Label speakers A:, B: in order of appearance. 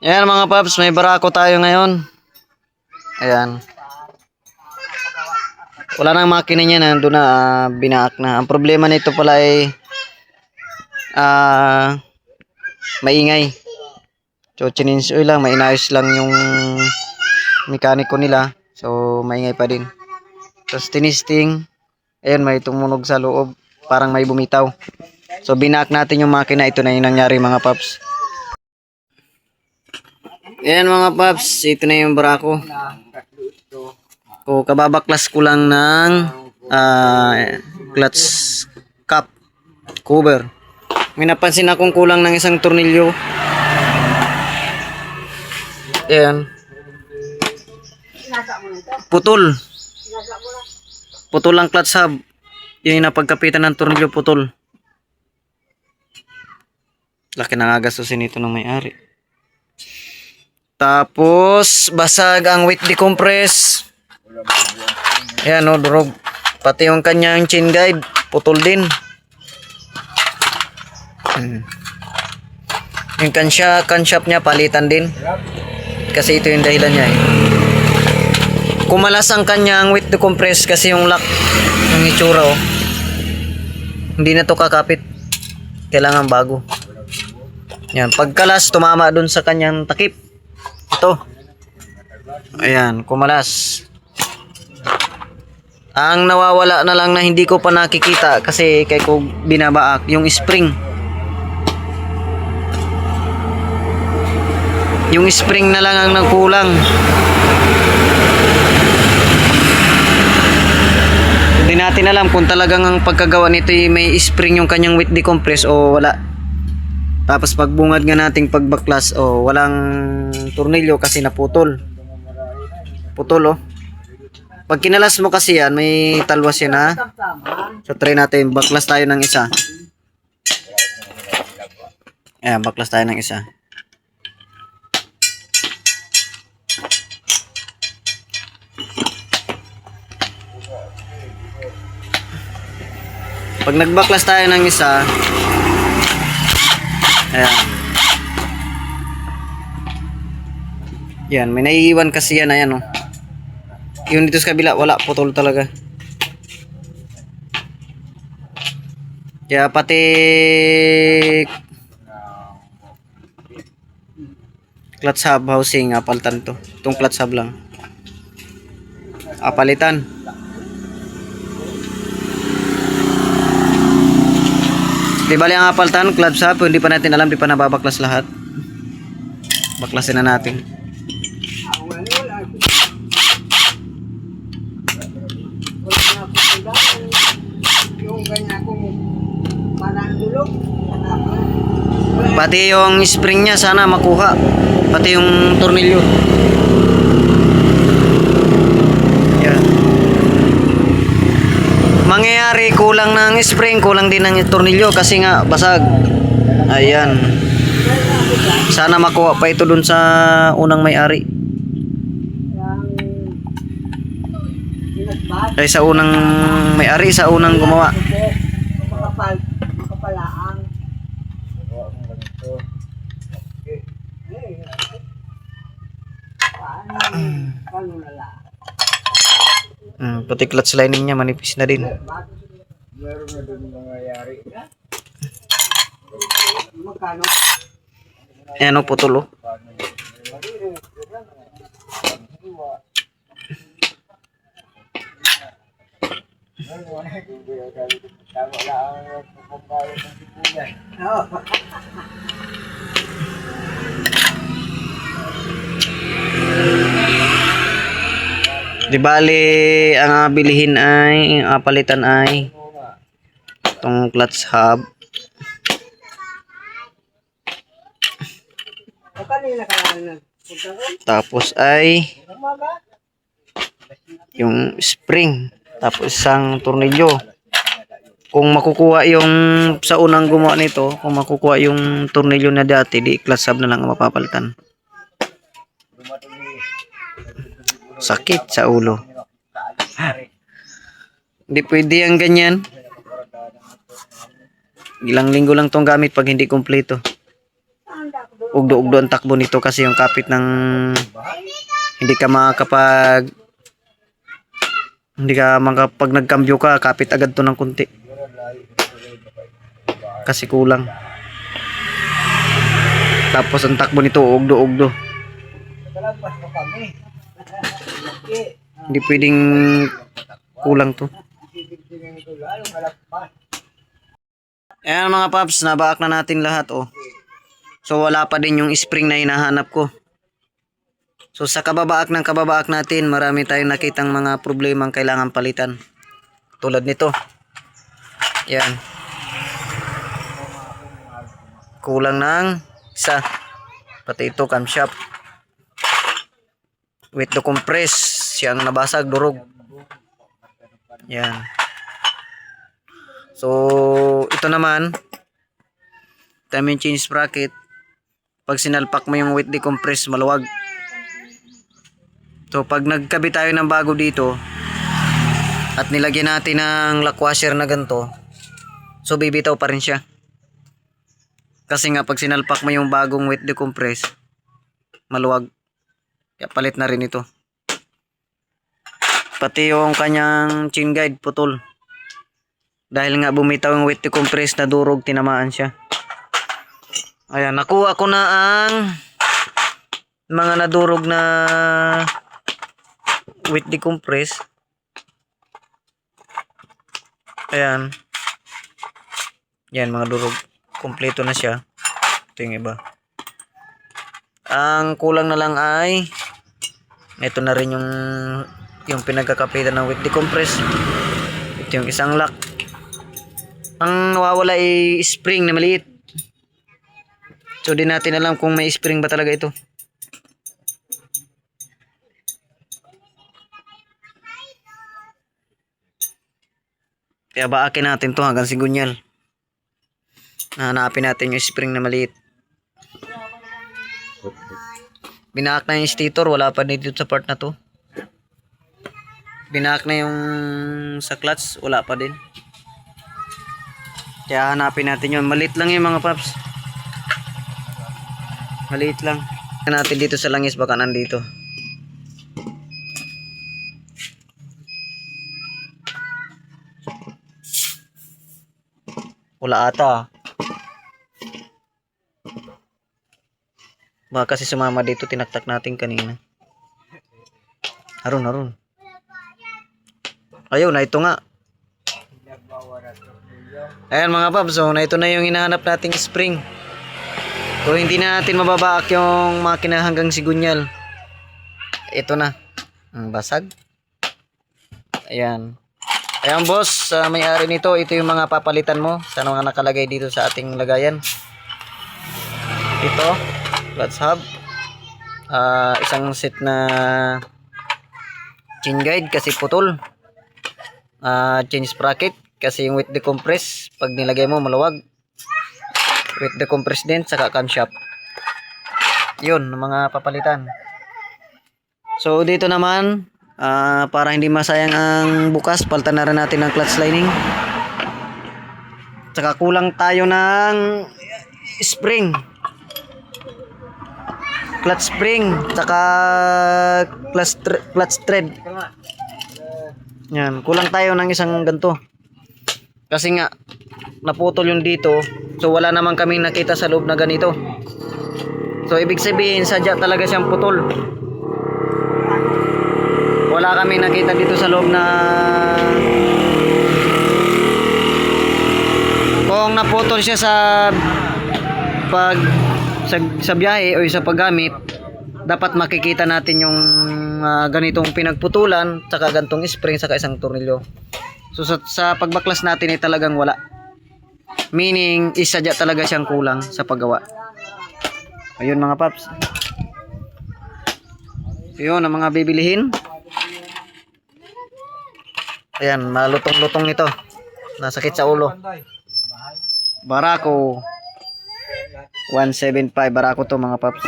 A: Ayan mga paps, may barako tayo ngayon. Ayan. Wala nang makina niya, nandun na, binaak na. Ang problema nito pala ay maingay. So, change oil lang, mainayos lang yung mekaniko nila. So, maingay pa din. Tapos, tinisting. Ayan, may tumunog sa loob. Parang may bumitaw. So, binaak natin yung makina. Ito na yung nangyari mga paps. Ayan mga paps, ito na yung barako. O, kababaklas ko lang ng clutch cap cover. May napansin akong kulang ng isang tornilyo. Ayan. Putol. Putol ang clutch hub. Yung napagkapitan ng tornilyo, putol. Laki na nga gastusin ito ng may-ari. Tapos, basag ang weight decompress. Ayan o, durog. Pati yung kanyang chain guide, putol din. Yung camshaft niya, palitan din. Kasi ito yung dahilan niya eh. Kumalas ang kanyang weight decompress kasi yung lock, yung itsura oh. Hindi na to kakapit. Kailangan bago. Yan, pagkalas, tumama dun sa kanyang takip. Ito. Ayan, kumalas. Ang nawawala na lang na hindi ko pa nakikita kasi kay ko binabaak yung spring. Yung spring na lang ang nagkulang. Hindi natin alam kung talagang ang pagkagawa nito ay may spring yung kanyang weight decompress o wala. Tapos pagbungad nga nating pagbaklas walang tornilyo kasi naputol. Putol oh. Pag kinalas mo kasi yan, may talwas yan ha. So try natin, baklas tayo ng isa. Ayan, baklas tayo ng isa. Pag nagbaklas tayo ng isa, ayan. Yan, may naiiwan kasi yan, ayan oh. Yung dito sa kabila, wala, putol talaga. Kaya pati clutch hub housing, apalitan to. Itong clutch hub lang. Apalitan. Di bali ang apalitan, clutch hub, hindi pa natin alam, di pa nababaklas lahat. Baklasin na natin. Pati yung spring niya sana makuha. Pati yung tornilyo. Yan. Mangyayari kulang ng spring, kulang din ng tornilyo kasi nga basag. Ayan. Sana makuha pa ito dun sa unang may-ari. Ay sa unang may-ari, sa unang gumawa. Pati clutch lining niya manipis na din.
B: Meron na din nangyayari. Magkano?
A: Ayan o, putol o. Di bali ang bilihin ay palitan ay itong clutch hub. Tapos ay yung spring, tapos isang tornilyo. Kung makukuha yung sa unang gumawa nito, kung makukuha yung tornilyo na dati, di clutch hub na lang ang mapapalitan. Sakit sa ulo. Hindi pwede ang ganyan. Ilang linggo lang tong gamit pag hindi kompleto. ugdo-ugdo ang takbo nito kasi yung kapit ng hindi ka makapag nagkambyo ka, kapit agad to ng kunti kasi kulang. Tapos ang takbo nito ugdo-ugdo, hindi pwedeng kulang to. Ayan mga paps, nabaak na natin lahat oh. So wala pa din yung spring na hinahanap ko. So sa kababaak ng kababaak natin, marami tayong nakitang mga problemang kailangan palitan. Tulad nito. Yan. Kulang ng isa. Pati ito camshaft. With the compress, siyang nabasag, durog. Yan. So ito naman, time change sprocket. Pag sinalpak mo yung with the compress, maluwag. So pag nagkabit tayo ng bago dito at nilagyan natin ng lock washer na ganito, so bibitaw pa rin siya. Kasi nga pag sinalpak mo yung bagong with the compress, maluwag. Kaya palit na rin ito. Pati yung kanyang chain guide putol. Dahil nga bumitaw yung with the compress, na durog, tinamaan siya. Ayan, nakuha ko na ang mga nadurog na with the compress. Ayan. Yan, mga durog. Kompleto na siya. Ito yung iba. Ang kulang na lang ay ito na rin yung pinagkakapitan ng with the compress. Ito yung isang lock. Ang nawawala ay spring na maliit. So di natin alam kung may spring ba talaga ito. Kaya baakin natin to hanggang Sigunyal. Hanapin natin yung spring na maliit. Binaak na yung stator, wala pa dito sa part na to. Binaak na yung sa clutch, wala pa din. Kaya hanapin natin yun. Maliit lang yung mga paps. Maliit lang. Natin dito sa langis, baka nandito. Wala ata. Baka kasi sumama dito, tinaktak natin kanina. Harun. Ayun, na ito nga. Ayan mga paps, so na ito na yung hinahanap nating spring. So hindi na natin mababaak yung makina hanggang Sigunyal. Ito na. Ang basag. Ayan. Ayan boss, may-ari nito, ito yung mga papalitan mo sa mga nakalagay dito sa ating lagayan. Ito, clutch hub. Isang set na chain guide kasi putol. Chain sprocket kasi yung with the compress, pag nilagay mo maluwag. With the compress din, saka camshaft. Yun, mga papalitan. So dito naman, para hindi masayang ang bukas, palitan na rin natin ng clutch lining. Saka kulang tayo ng spring. Clutch spring, saka clutch thread. Yan, kulang tayo ng isang ganto. Kasi nga naputol yung dito. So wala naman kaming nakita sa loob na ganito. So ibig sabihin sadya talaga siyang putol. Wala kami nakita dito sa loob na kung naputol siya sa sa biyahe o sa paggamit, dapat makikita natin yung ganitong pinagputulan, saka gantong spring, saka isang tornilyo. So sa pagbaklas natin ay talagang wala. Meaning isadya talaga siyang kulang sa paggawa. Ayun mga paps. Yun ang mga bibilihin. Ayan, malutong-lutong nito. Nasakit sa ulo. Barako 175, Barako to mga paps.